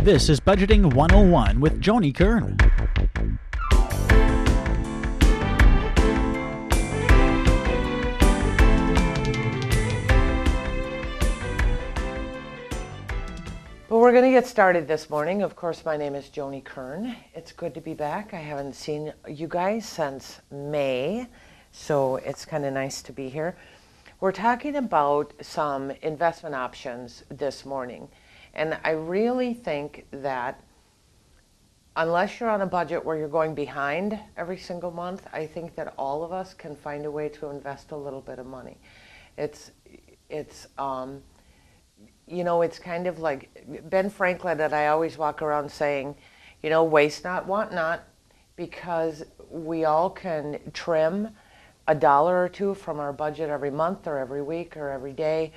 This is Budgeting 101 with Joni Kearn. Well, we're going to get started this morning. Of course, my name is Joni Kearn. It's good to be back. I haven't seen you guys since May, so it's kind of nice to be here. We're talking about some investment options this morning, and I really think that unless you're on a budget where you're going behind every single month, I think that all of us can find a way to invest a little bit of money. It's kind of like Ben Franklin that I always walk around saying, waste not, want not, because we all can trim $1 or $2 from our budget every month or every week or every day.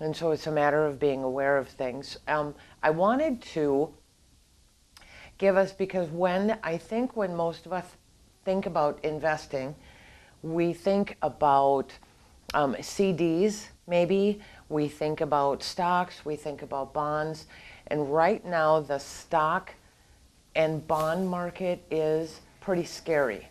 And so it's a matter of being aware of things. I wanted to give us, because when most of us think about investing, we think about CDs, maybe. We think about stocks, we think about bonds, and right now the stock and bond market is pretty scary.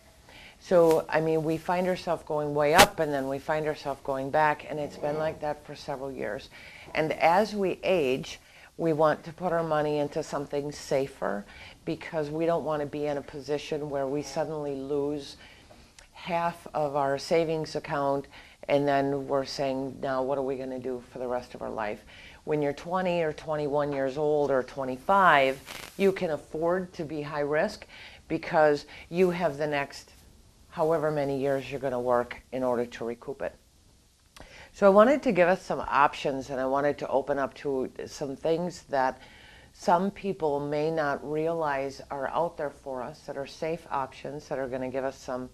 So, we find ourselves going way up and then we find ourselves going back, and it's been like that for several years. And as we age, we want to put our money into something safer, because we don't want to be in a position where we suddenly lose half of our savings account and then we're saying, now what are we going to do for the rest of our life? When you're 20 or 21 years old or 25, you can afford to be high risk because you have the next however many years you're going to work in order to recoup it. So I wanted to give us some options, and I wanted to open up to some things that some people may not realize are out there for us, that are safe options, that are going to give us some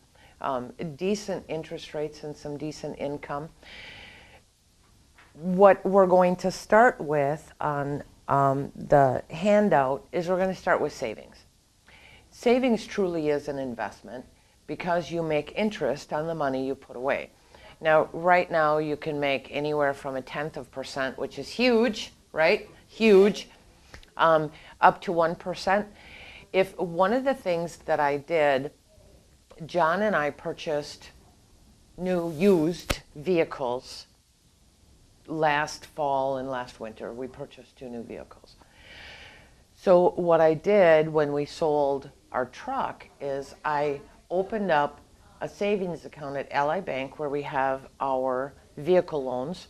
decent interest rates and some decent income. What we're going to start with on the handout is we're going to start with savings. Savings truly is an investment because you make interest on the money you put away. Now, right now you can make anywhere from 0.1%, which is huge, right? Huge, up to 1%. If one of the things that I did, John and I purchased new used vehicles last fall and last winter. We purchased 2 new vehicles. So what I did when we sold our truck is I opened up a savings account at Ally Bank where we have our vehicle loans,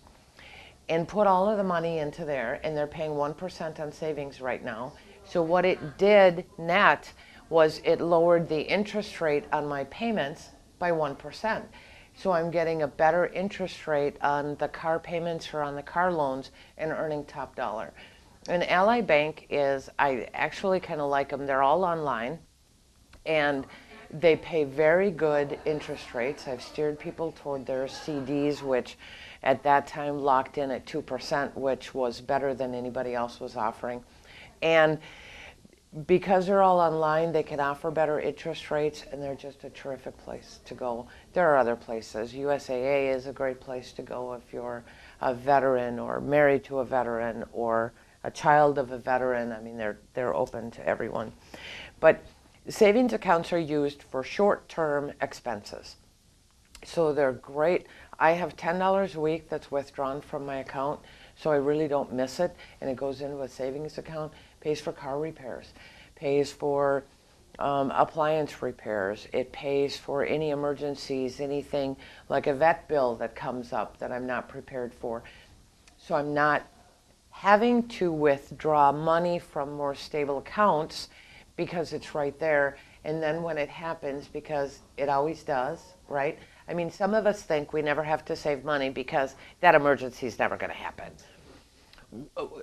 and put all of the money into there, and they're paying 1% on savings right now. So what it did net was it lowered the interest rate on my payments by 1%. So I'm getting a better interest rate on the car payments or on the car loans and earning top dollar. And Ally Bank I actually kind of like them. They're all online and they pay very good interest rates. I've steered people toward their CDs, which at that time locked in at 2%, which was better than anybody else was offering. And because they're all online, they can offer better interest rates, and they're just a terrific place to go. There are other places. USAA is a great place to go if you're a veteran or married to a veteran or a child of a veteran. They're open to everyone. But savings accounts are used for short-term expenses. So they're great. I have $10 a week that's withdrawn from my account, so I really don't miss it, and it goes into a savings account. Pays for car repairs, pays for appliance repairs. It pays for any emergencies, anything like a vet bill that comes up that I'm not prepared for. So I'm not having to withdraw money from more stable accounts because it's right there. And then when it happens, because it always does, right? Some of us think we never have to save money because that emergency is never going to happen.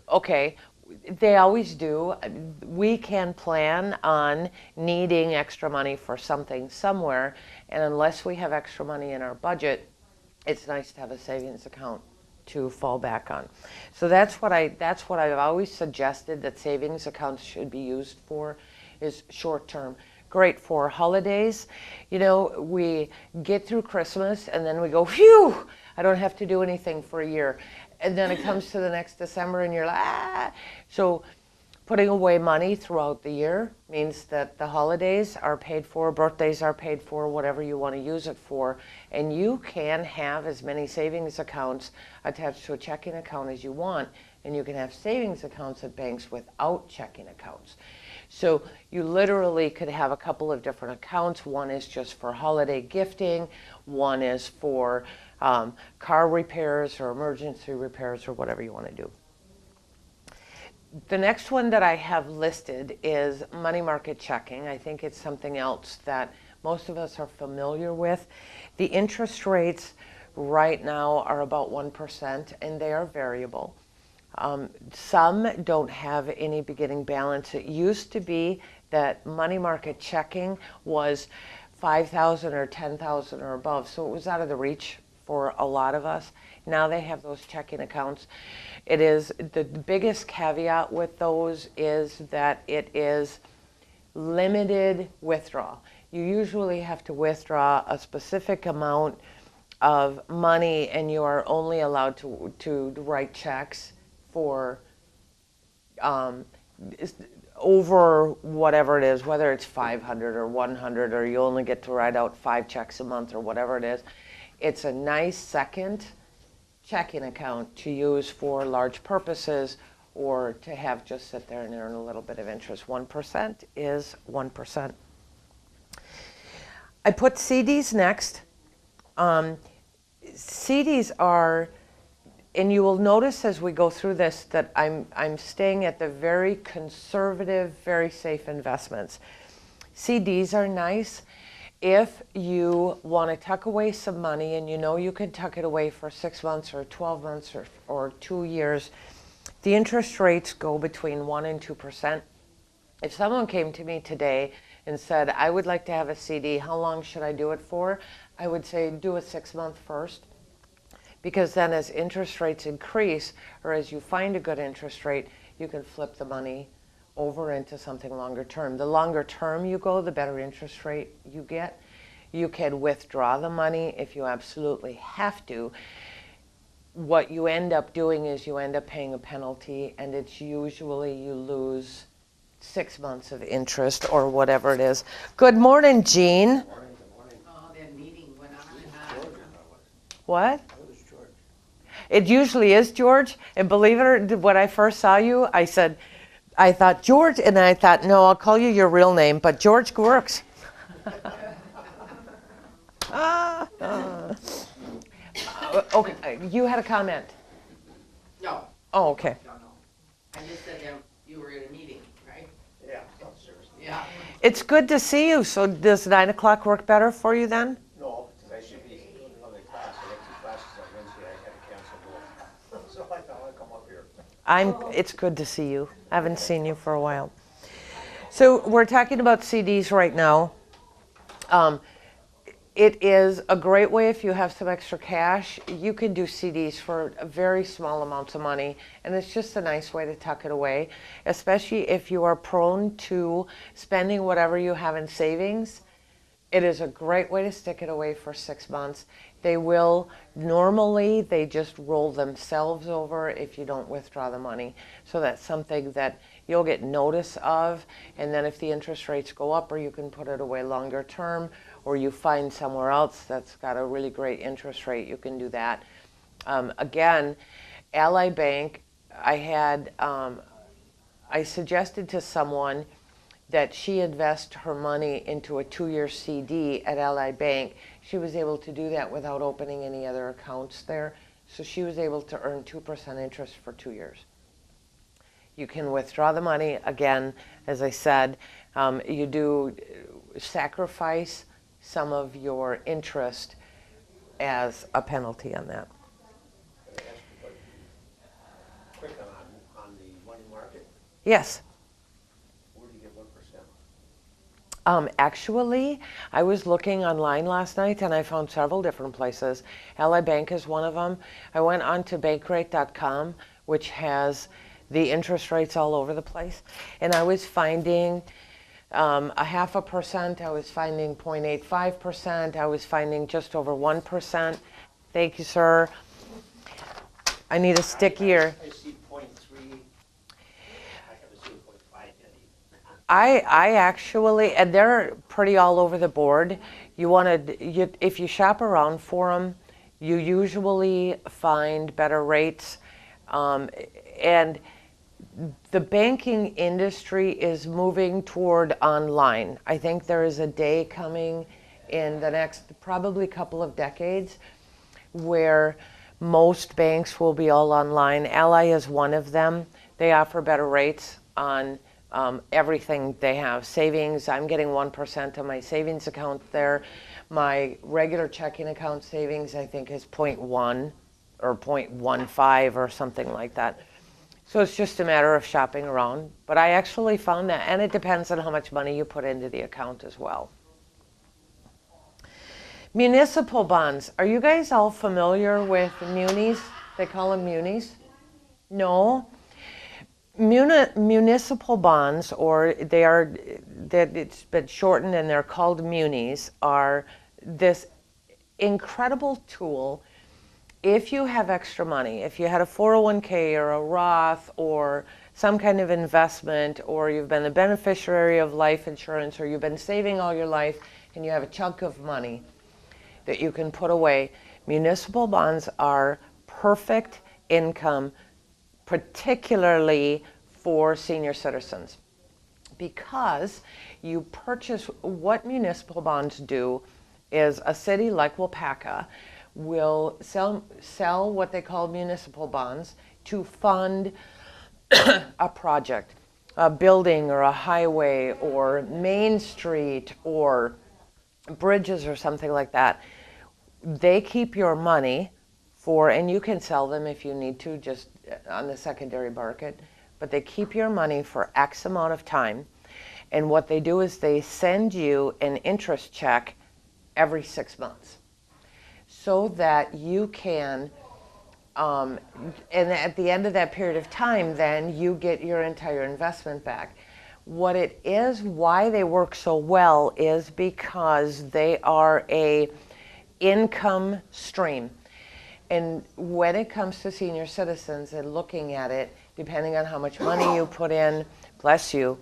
Okay. They always do. We can plan on needing extra money for something somewhere, and unless we have extra money in our budget, it's nice to have a savings account to fall back on. So that's what I've always suggested that savings accounts should be used for, is short term. Great for holidays. We get through Christmas and then we go, phew, I don't have to do anything for a year. And then it comes to the next December and you're like, ah. So Putting away money throughout the year means that the holidays are paid for, birthdays are paid for, whatever you want to use it for. And you can have as many savings accounts attached to a checking account as you want. And you can have savings accounts at banks without checking accounts. So you literally could have a couple of different accounts. One is just for holiday gifting. One is for car repairs or emergency repairs or whatever you want to do. The next one that I have listed is money market checking. I think it's something else that most of us are familiar with. The interest rates right now are about 1%, and they are variable. Some don't have any beginning balance. It used to be that money market checking was $5,000 or $10,000 or above, so it was out of the reach for a lot of us. Now they have those checking accounts. It is the biggest caveat with those is that it is limited withdrawal. You usually have to withdraw a specific amount of money, and you are only allowed to write checks for over whatever it is, whether it's 500 or 100, or you only get to write out 5 checks a month or whatever it is. It's a nice second checking account to use for large purposes or to have just sit there and earn a little bit of interest. 1% is 1%. I put CDs next. CDs are, and you will notice as we go through this that I'm staying at the very conservative, very safe investments. CDs are nice if you want to tuck away some money and you know you can tuck it away for 6 months or 12 months or 2 years. The interest rates go between 1 and 2%. If someone came to me today and said, I would like to have a CD, how long should I do it for? I would say do a 6-month first, because then as interest rates increase, or as you find a good interest rate, you can flip the money over into something longer term. The longer term you go, the better interest rate you get. You can withdraw the money if you absolutely have to. What you end up doing is you end up paying a penalty, and it's usually you lose 6 months of interest or whatever it is. Good morning, Jean. Good morning. Oh, that meeting went on and on. What? It usually is George, and believe it or not, when I first saw you, I thought George, and I thought, no, I'll call you your real name, but George works. Okay, you had a comment. No. Oh, okay. No. I just said that you were at a meeting, right? Yeah, upstairs. Yeah. It's good to see you. So does 9 o'clock work better for you then? No, because I should be in another class. I had 2 classes on Wednesday. I had to cancel both. So I thought I'd come up here. It's good to see you. I haven't seen you for a while. So we're talking about CDs right now. It is a great way if you have some extra cash. You can do CDs for very small amounts of money, and it's just a nice way to tuck it away, especially if you are prone to spending whatever you have in savings. It is a great way to stick it away for 6 months. Normally they just roll themselves over if you don't withdraw the money. So that's something that you'll get notice of, and then if the interest rates go up, or you can put it away longer term, or you find somewhere else that's got a really great interest rate, you can do that. Again, Ally Bank, I suggested to someone that she invest her money into a 2-year CD at Ally Bank. She was able to do that without opening any other accounts there. So she was able to earn 2% interest for 2 years. You can withdraw the money. Again, as I said, you do sacrifice some of your interest as a penalty on that. Can I ask you a quick on the money market? Yes. Where do you get 1%? Actually, I was looking online last night and I found several different places. Ally Bank is one of them. I went on to bankrate.com, which has the interest rates all over the place, and I was finding 0.5%, I was finding 0.85%, I was finding just over 1%. Thank you, sir. I need a stickier. I see 0.3. I have a 0.5. I actually, and they're pretty all over the board. If you shop around for them, you usually find better rates. And the banking industry is moving toward online. I think there is a day coming in the next probably couple of decades where most banks will be all online. Ally is one of them. They offer better rates on everything they have. Savings, I'm getting 1% on my savings account there. My regular checking account savings, I think, is 0.1 or 0.15 or something like that. So it's just a matter of shopping around. But I actually found that, and it depends on how much money you put into the account as well. Municipal bonds. Are you guys all familiar with munis? They call them munis? No? Municipal bonds, or it's been shortened and they're called munis, are this incredible tool. If you have extra money, if you had a 401k or a Roth or some kind of investment, or you've been the beneficiary of life insurance, or you've been saving all your life and you have a chunk of money that you can put away, municipal bonds are perfect income, particularly for senior citizens, because you purchase. What municipal bonds do is a city like Waupaca will sell what they call municipal bonds to fund a project, a building or a highway or Main Street or bridges or something like that. They keep your money for, and you can sell them if you need to, just on the secondary market, but they keep your money for X amount of time. And what they do is they send you an interest check every 6 months so that you can, and at the end of that period of time, then you get your entire investment back. What it is, why they work so well, is because they are a income stream. And when it comes to senior citizens and looking at it, depending on how much money you put in, bless you,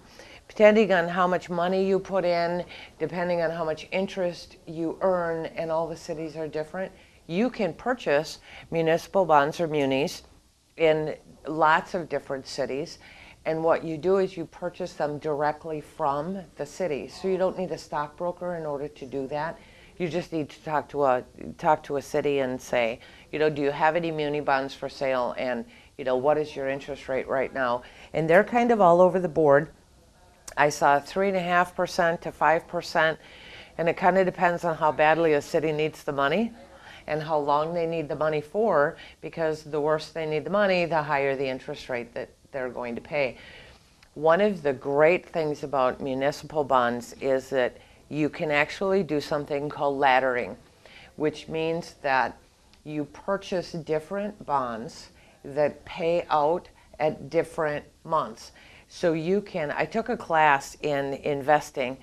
depending on how much money you put in, depending on how much interest you earn, and all the cities are different, you can purchase municipal bonds or munis in lots of different cities. And what you do is you purchase them directly from the city. So you don't need a stockbroker in order to do that. You just need to talk to a city and say, do you have any muni bonds for sale? And, what is your interest rate right now? And they're kind of all over the board. I saw 3.5% to 5%, and it kind of depends on how badly a city needs the money and how long they need the money for, because the worse they need the money, the higher the interest rate that they're going to pay. One of the great things about municipal bonds is that you can actually do something called laddering, which means that you purchase different bonds that pay out at different months. So I took a class in investing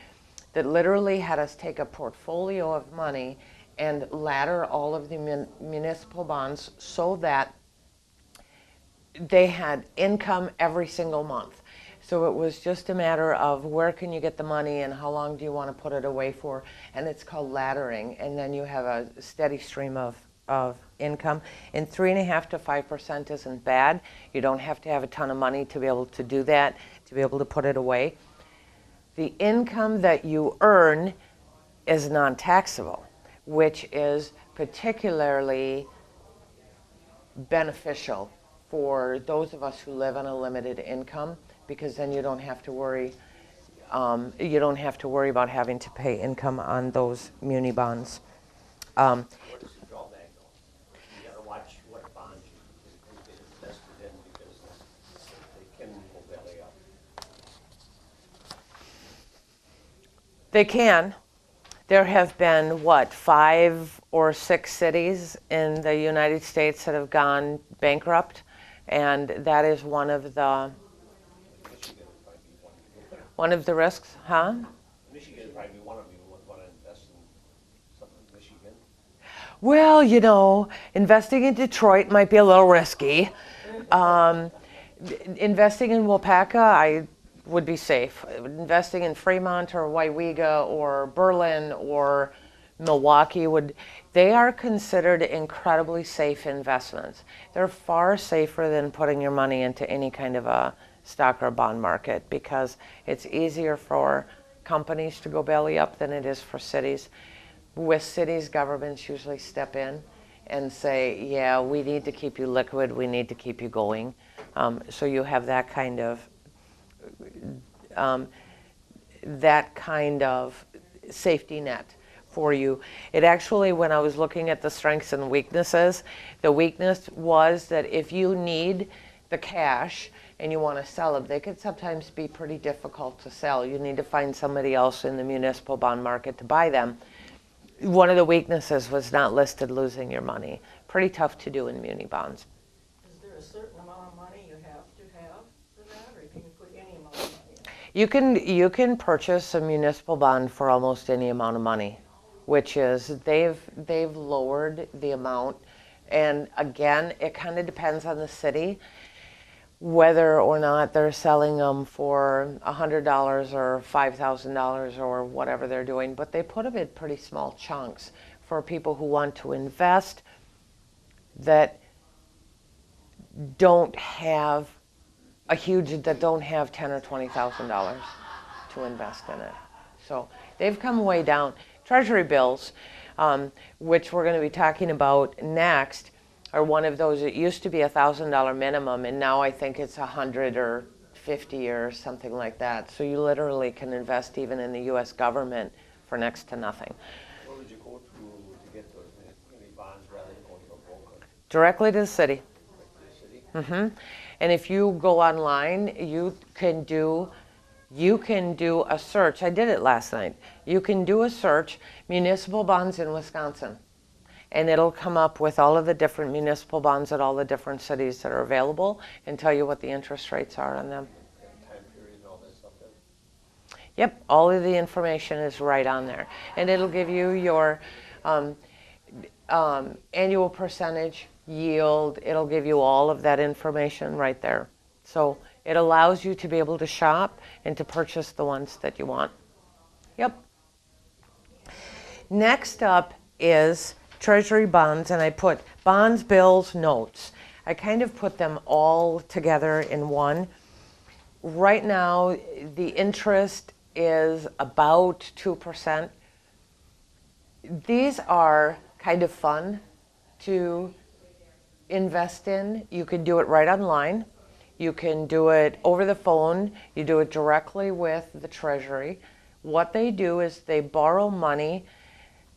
that literally had us take a portfolio of money and ladder all of the municipal bonds so that they had income every single month. So it was just a matter of where can you get the money and how long do you want to put it away for, and it's called laddering, and then you have a steady stream of income. And 3.5% to 5% isn't bad. You don't have to have a ton of money to be able to do that, to be able to put it away. The income that you earn is non-taxable, which is particularly beneficial for those of us who live on a limited income, because then you don't have to worry. You don't have to worry about having to pay income on those muni bonds. What is the drawback though? You gotta watch what bonds you get invested in, because they can go belly up. They can. There have been, 5 or 6 cities in the United States that have gone bankrupt, and that is one of the risks, huh? Michigan would probably be one of you would want to invest in something in Michigan. Well, investing in Detroit might be a little risky. Investing in Waupaca, would be safe. Investing in Fremont or Waiwega or Berlin or Milwaukee they are considered incredibly safe investments. They're far safer than putting your money into any kind of a stock or bond market because it's easier for companies to go belly up than it is for cities. With cities, governments usually step in and say, yeah, we need to keep you liquid, we need to keep you going. So you have that kind of safety net for you. It actually, when I was looking at the strengths and weaknesses, the weakness was that if you need the cash and you want to sell them, they could sometimes be pretty difficult to sell. You need to find somebody else in the municipal bond market to buy them. One of the weaknesses was not listed losing your money. Pretty tough to do in muni bonds. Is there a certain amount of money you have for that, or can you put any amount of money in? You can purchase a municipal bond for almost any amount of money, which is they've lowered the amount. And again, it kind of depends on the city whether or not they're selling them for $100 or $5,000 or whatever they're doing, but they put them in pretty small chunks for people who want to invest that don't have $10,000 or $20,000 to invest in it. So they've come way down. Treasury bills, which we're going to be talking about next, are one of those. It used to be $1,000 minimum, and now I think it's $100 or $50 or something like that. So you literally can invest even in the U.S. government for next to nothing. Where would you go to get those muni bonds rather than going to a broker? Directly to the city. Right to the city? And if you go online, you can do a search. I did it last night. You can do a search, municipal bonds in Wisconsin. And it'll come up with all of the different municipal bonds at all the different cities that are available and tell you what the interest rates are on them. Time period and all that stuff then? Yep, all of the information is right on there. And it'll give you your annual percentage, yield. It'll give you all of that information right there. So it allows you to be able to shop and to purchase the ones that you want. Yep. Next up is Treasury bonds, and I put bonds, bills, notes. I kind of put them all together in one. Right now, the interest is about 2%. These are kind of fun to invest in. You can do it right online. You can do it over the phone. You do it directly with the Treasury. What they do is they borrow money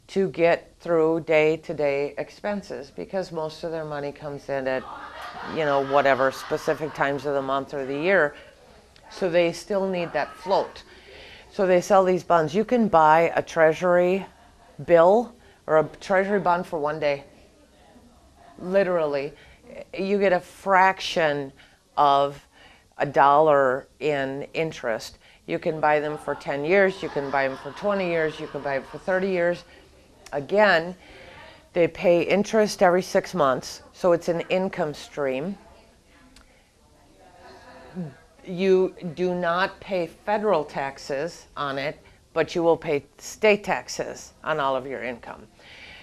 to get through day-to-day expenses because most of their money comes in at, whatever specific times of the month or the year. So they still need that float. So they sell these bonds. You can buy a Treasury bill or a Treasury bond for one day. Literally, you get a fraction of $1 in interest. You can buy them for 10 years, you can buy them for 20 years, you can buy them for 30 years. Again, they pay interest every 6 months, so it's an income stream. You do not pay federal taxes on it, but you will pay state taxes on all of your income.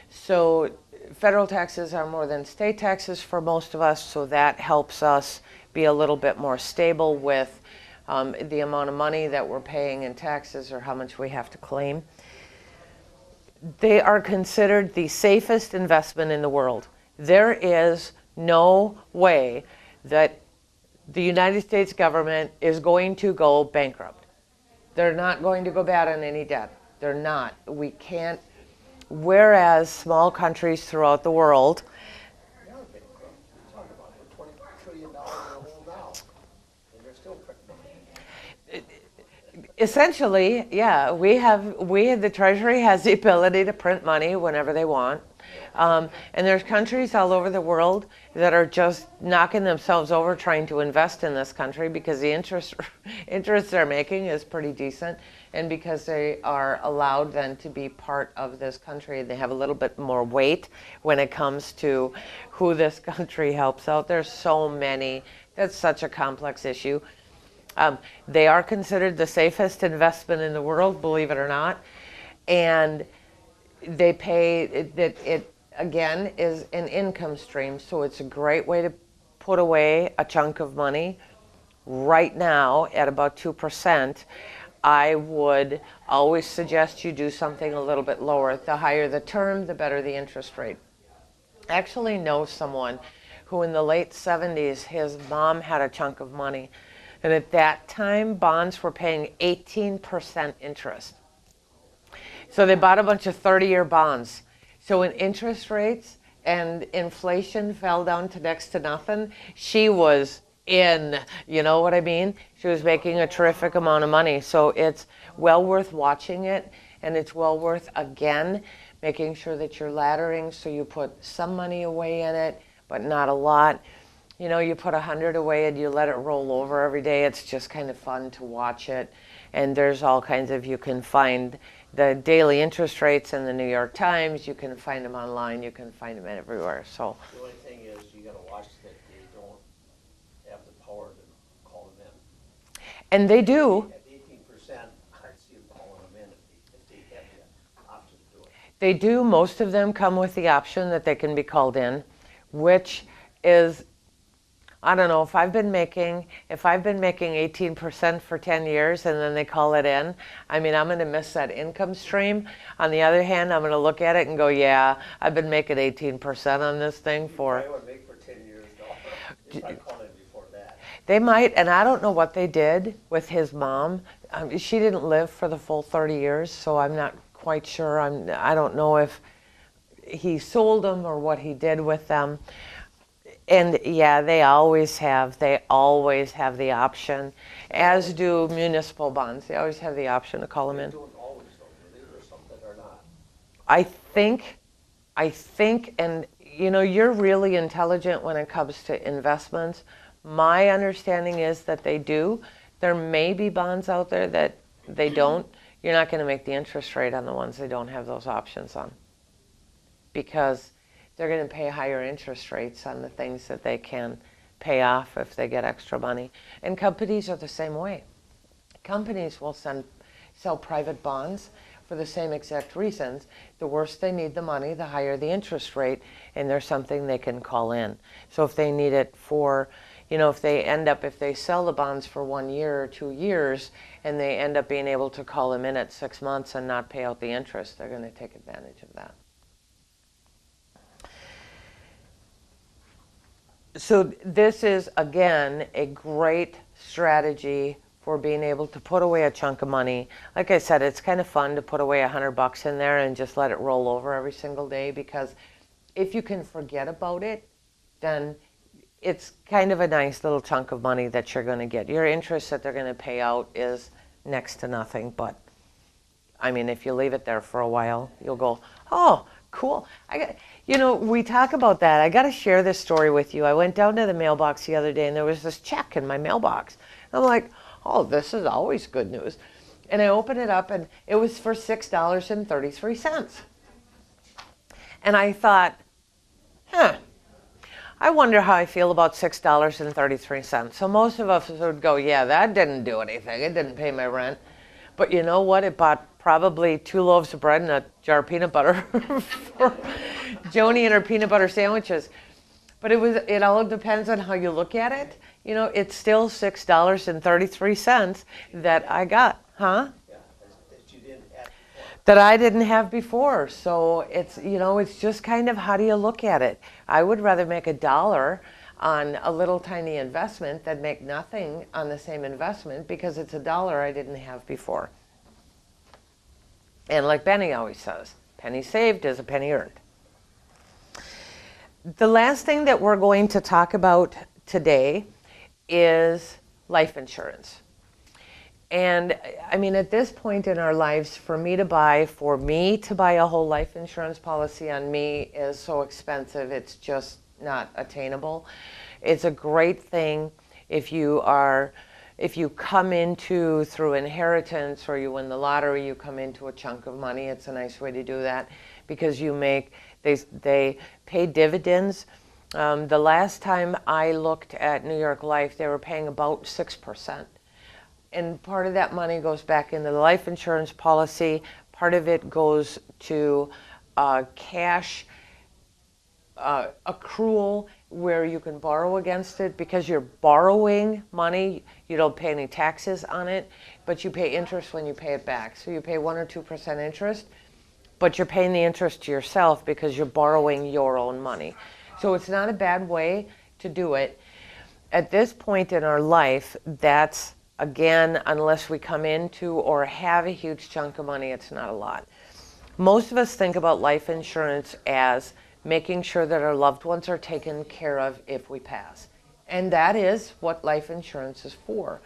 So federal taxes are more than state taxes for most of us, so that helps us be a little bit more stable with the amount of money that we're paying in taxes or how much we have to claim. They are considered the safest investment in the world. There is no way that the United States government is going to go bankrupt. They're not going to go bad on any debt. They're not. We can't. Whereas small countries throughout the world, They are bankrupt. You're talking about $20 trillion in the hole now, and they're still essentially, yeah, the Treasury has the ability to print money whenever they want. And there's countries all over the world that are just knocking themselves over trying to invest in this country because the interest they're making is pretty decent, and because they are allowed then to be part of this country, they have a little bit more weight when it comes to who this country helps out. There's so many. That's such a complex issue. They are considered the safest investment in the world, believe it or not. And they pay, it again is an income stream, so it's a great way to put away a chunk of money. Right now, at about 2%, I would always suggest you do something a little bit lower. The higher the term, the better the interest rate. I actually know someone who in the late 70s, his mom had a chunk of money. And at that time, bonds were paying 18% interest. So they bought a bunch of 30-year bonds. So when interest rates and inflation fell down to next to nothing, she was in, you know what I mean? She was making a terrific amount of money. So it's well worth watching it, and it's well worth, again, making sure that you're laddering so you put some money away in it, but not a lot. You know, you put 100 away and you let it roll over every day. It's just kind of fun to watch it. And there's all kinds of, you can find the daily interest rates in the New York Times. You can find them online. You can find them everywhere. So The only thing is you gotta watch that they don't have the power to call them in. and they do. At 18%, I'd see them calling them in if they have the option to do it. They do. Most of them come with the option that they can be called in, which is, I don't know, if I've been making 18% for 10 years and then they call it in, I mean, I'm going to miss that income stream. On the other hand, I'm going to look at it and go, yeah, I've been making 18% on this thing for. I would make for 10 years though, if I called in before that. They might, and I don't know what they did with his mom. She didn't live for the full 30 years, so I'm not quite sure. I don't know if he sold them or what he did with them. And yeah, they always have the option, as do municipal bonds. They always have the option to call them in. They don't always though, do they? There's some that are not. I think, and you know, you're really intelligent when it comes to investments. My understanding is that they do. There may be bonds out there that they don't. You're not going to make the interest rate on the ones they don't have those options on, because they're going to pay higher interest rates on the things that they can pay off if they get extra money. And companies are the same way. Companies will sell private bonds for the same exact reasons. The worse they need the money, the higher the interest rate, and there's something they can call in. So if they need it for, you know, if they sell the bonds for 1 year or 2 years and they end up being able to call them in at 6 months and not pay out the interest, they're going to take advantage of that. So this is, again, a great strategy for being able to put away a chunk of money. Like I said, it's kind of fun to put away $100 in there and just let it roll over every single day, because if you can forget about it, then it's kind of a nice little chunk of money that you're going to get. Your interest that they're going to pay out is next to nothing, but I mean, if you leave it there for a while, you'll go, oh, cool. You know, we talk about that. I got to share this story with you. I went down to the mailbox the other day and there was this check in my mailbox. I'm like, oh, this is always good news. And I opened it up and it was for $6.33. And I thought, I wonder how I feel about $6.33. So most of us would go, yeah, that didn't do anything. It didn't pay my rent. But you know what? It bought probably 2 loaves of bread and a jar of peanut butter for Joni and her peanut butter sandwiches. But it all depends on how you look at it. You know, it's still $6.33 that I got, Yeah, that you didn't have before. that I didn't have before. So it's, you know, it's just kind of how do you look at it. I would rather make $1 on a little tiny investment than make nothing on the same investment, because it's $1 I didn't have before. And like Benny always says, penny saved is a penny earned. The last thing that we're going to talk about today is life insurance. And I mean, at this point in our lives, for me to buy a whole life insurance policy on me is so expensive, it's just not attainable. It's a great thing if you come into, through inheritance, or you win the lottery, you come into a chunk of money. It's a nice way to do that, because they pay dividends. The last time I looked at New York Life, they were paying about 6%. and part of that money goes back into the life insurance policy. Part of it goes to cash accrual where you can borrow against it. Because you're borrowing money, you don't pay any taxes on it, but you pay interest when you pay it back. So you pay 1 or 2% interest, but you're paying the interest to yourself because you're borrowing your own money. So it's not a bad way to do it. At this point in our life, that's, again, unless we come into or have a huge chunk of money, it's not a lot. Most of us think about life insurance as making sure that our loved ones are taken care of if we pass. And that is what life insurance is for.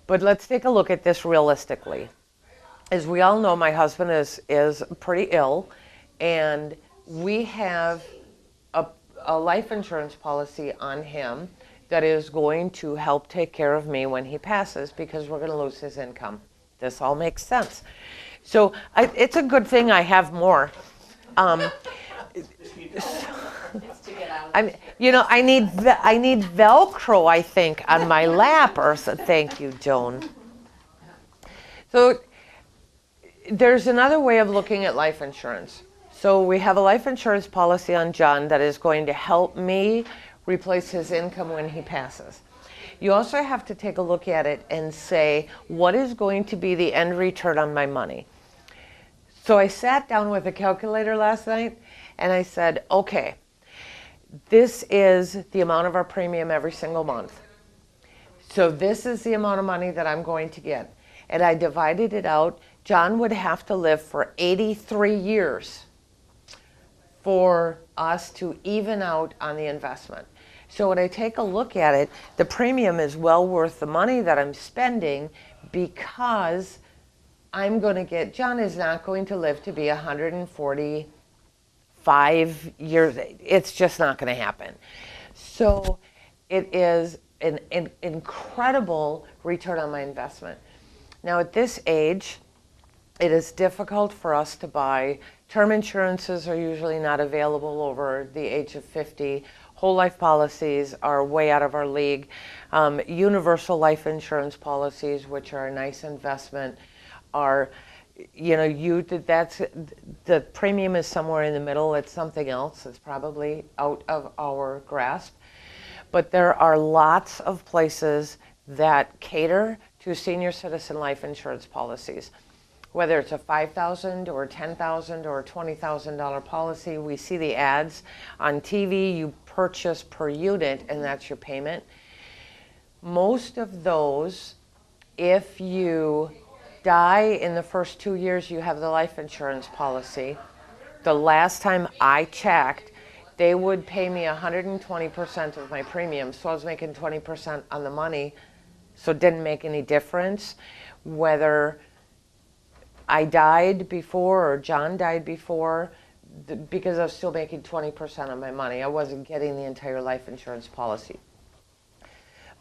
But let's take a look at this realistically. As we all know, my husband is pretty ill, and we have a life insurance policy on him that is going to help take care of me when he passes, because we're going to lose his income. This all makes sense. So it's a good thing I have more. It's to get out of I need Velcro, I think, on my lap. Or so. Thank you, Joan. So there's another way of looking at life insurance. So we have a life insurance policy on John that is going to help me replace his income when he passes. You also have to take a look at it and say, what is going to be the end return on my money? So I sat down with a calculator last night and I said, okay, this is the amount of our premium every single month. So this is the amount of money that I'm going to get. And I divided it out. John would have to live for 83 years for us to even out on the investment. So when I take a look at it, the premium is well worth the money that I'm spending, because I'm going to get, John is not going to live to be 145 years. It's just not going to happen. So it is an incredible return on my investment. Now at this age, it is difficult for us to buy. Term insurances are usually not available over the age of 50. Whole life policies are way out of our league. Universal life insurance policies, which are a nice investment, are, that's, the premium is somewhere in the middle. It's something else. It's probably out of our grasp. But there are lots of places that cater to senior citizen life insurance policies. Whether it's a $5,000 or $10,000 or $20,000 policy, we see the ads on TV. You purchase per unit, and that's your payment. Most of those, if you die in the first 2 years you have the life insurance policy, the last time I checked, they would pay me 120% of my premium. So I was making 20% on the money, so it didn't make any difference whether I died before or John died before, because I was still making 20% of my money. I wasn't getting the entire life insurance policy.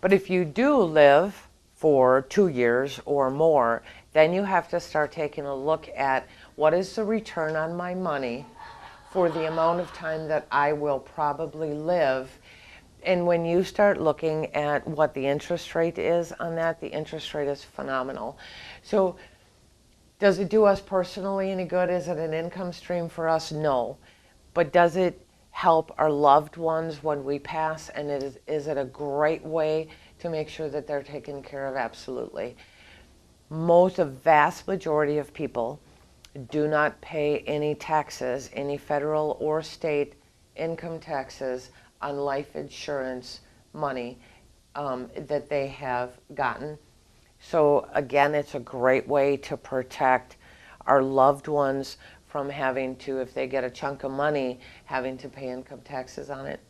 But if you do live for 2 years or more, then you have to start taking a look at what is the return on my money for the amount of time that I will probably live. And when you start looking at what the interest rate is on that, the interest rate is phenomenal. So does it do us personally any good? Is it an income stream for us? No. But does it help our loved ones when we pass? And is it a great way to make sure that they're taken care of? Absolutely. A vast majority of people do not pay any taxes, any federal or state income taxes on life insurance money that they have gotten. So again, it's a great way to protect our loved ones from having to, if they get a chunk of money, having to pay income taxes on it.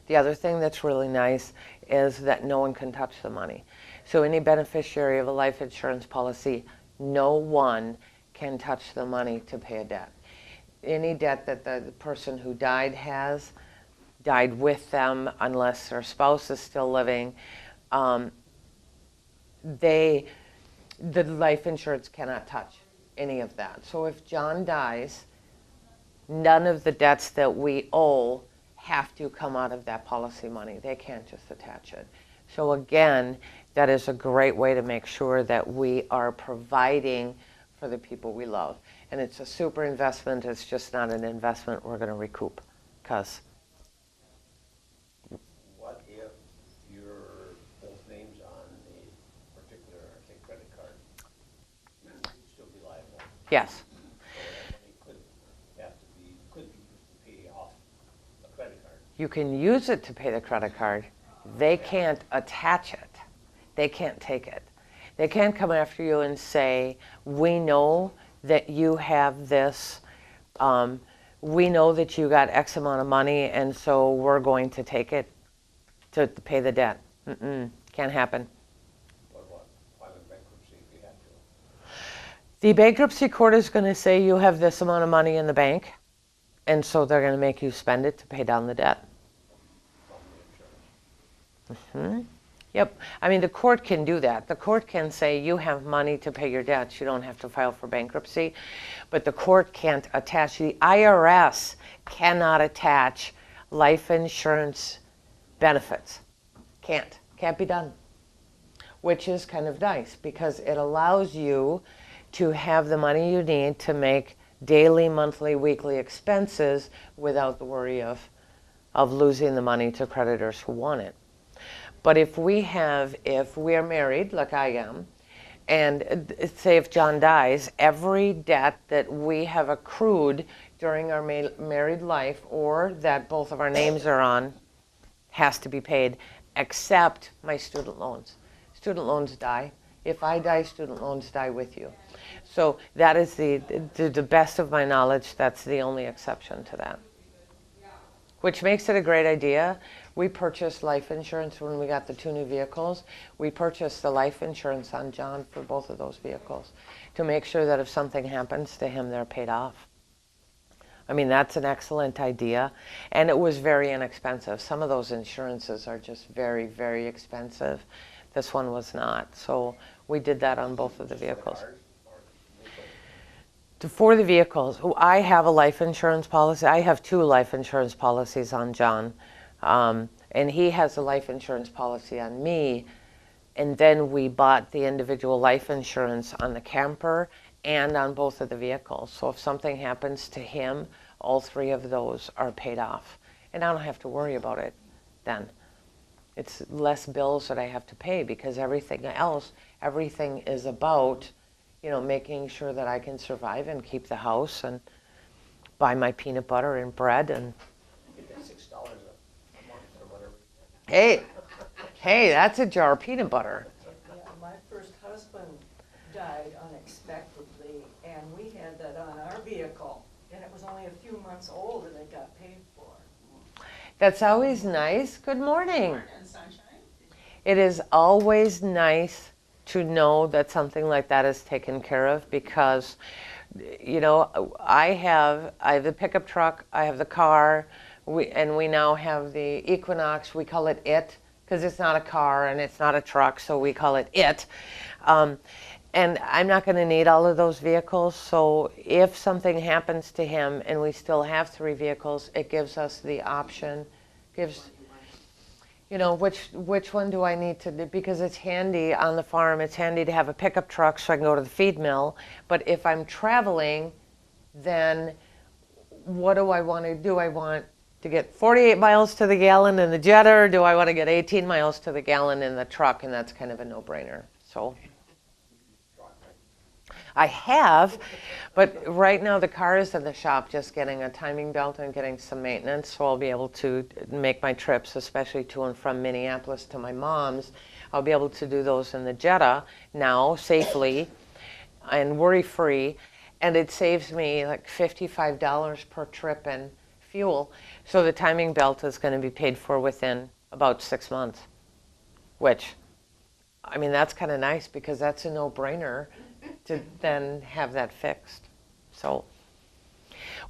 The other thing that's really nice is that no one can touch the money. So any beneficiary of a life insurance policy, no one can touch the money to pay a debt. Any debt that the person who died has, died with them unless their spouse is still living, the life insurance cannot touch any of that. So if John dies, none of the debts that we owe have to come out of that policy money. They can't just attach it. So again, that is a great way to make sure that we are providing for the people we love. And it's a super investment. It's just not an investment we're going to recoup. Because What if your both names on a particular, say, credit card? You'd still be liable. yes, So that money could be used to pay off a credit card. you can use it to pay the credit card. They can't attach it. They can't take it. They can't come after you and say, we know that you have this, we know that you got X amount of money, and so we're going to take it to pay the debt. Can't happen. What about filing bankruptcy if you had to? The bankruptcy court is going to say you have this amount of money in the bank, and so they're going to make you spend it to pay down the debt. From the insurance? Yep. I mean, the court can do that. The court can say you have money to pay your debts. You don't have to file for bankruptcy. But the court can't attach. The IRS cannot attach life insurance benefits. Can't be done. Which is kind of nice because it allows you to have the money you need to make daily, monthly, weekly expenses without the worry of losing the money to creditors who want it. But if we are married, like I am, and say if John dies, every debt that we have accrued during our married life or that both of our names are on has to be paid, except my student loans. Student loans die. If I die, student loans die with you. So that is the best of my knowledge, that's the only exception to that. Which makes it a great idea. We purchased life insurance when we got the 2 new vehicles. We purchased the life insurance on John for both of those vehicles to make sure that if something happens to him, they're paid off. I mean, that's an excellent idea. And it was very inexpensive. Some of those insurances are just very, very expensive. This one was not. So we did that on both of the vehicles. For the vehicles, I have a life insurance policy. I have 2 life insurance policies on John. And he has a life insurance policy on me. And then we bought the individual life insurance on the camper and on both of the vehicles. So if something happens to him, all 3 of those are paid off. And I don't have to worry about it then. It's less bills that I have to pay because everything else, everything is about, you know, making sure that I can survive and keep the house and buy my peanut butter and bread and. Get that $6 a month or whatever. Hey, that's a jar of peanut butter. Yeah, my first husband died unexpectedly, and we had that on our vehicle, and it was only a few months old, and it got paid for. That's always nice. Good morning. Morning, sunshine. It is always nice to know that something like that is taken care of because, you know, I have the pickup truck, I have the car, and we now have the Equinox. We call it IT because it's not a car and it's not a truck, so we call it IT. And I'm not going to need all of those vehicles, so if something happens to him and we still have 3 vehicles, it gives us the option, you know, which one do I need to do? Because it's handy on the farm. It's handy to have a pickup truck so I can go to the feed mill. But if I'm traveling, then what do I want to do? I want to get 48 miles to the gallon in the Jetta, or do I want to get 18 miles to the gallon in the truck? And that's kind of a no-brainer. So I have, but right now the car is in the shop just getting a timing belt and getting some maintenance, so I'll be able to make my trips, especially to and from Minneapolis to my mom's. I'll be able to do those in the Jetta now safely and worry-free, and it saves me like $55 per trip in fuel. So the timing belt is going to be paid for within about 6 months, which, I mean, that's kind of nice because that's a no-brainer to then have that fixed. So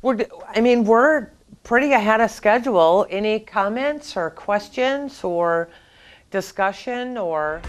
we're pretty ahead of schedule. Any comments or questions or discussion or?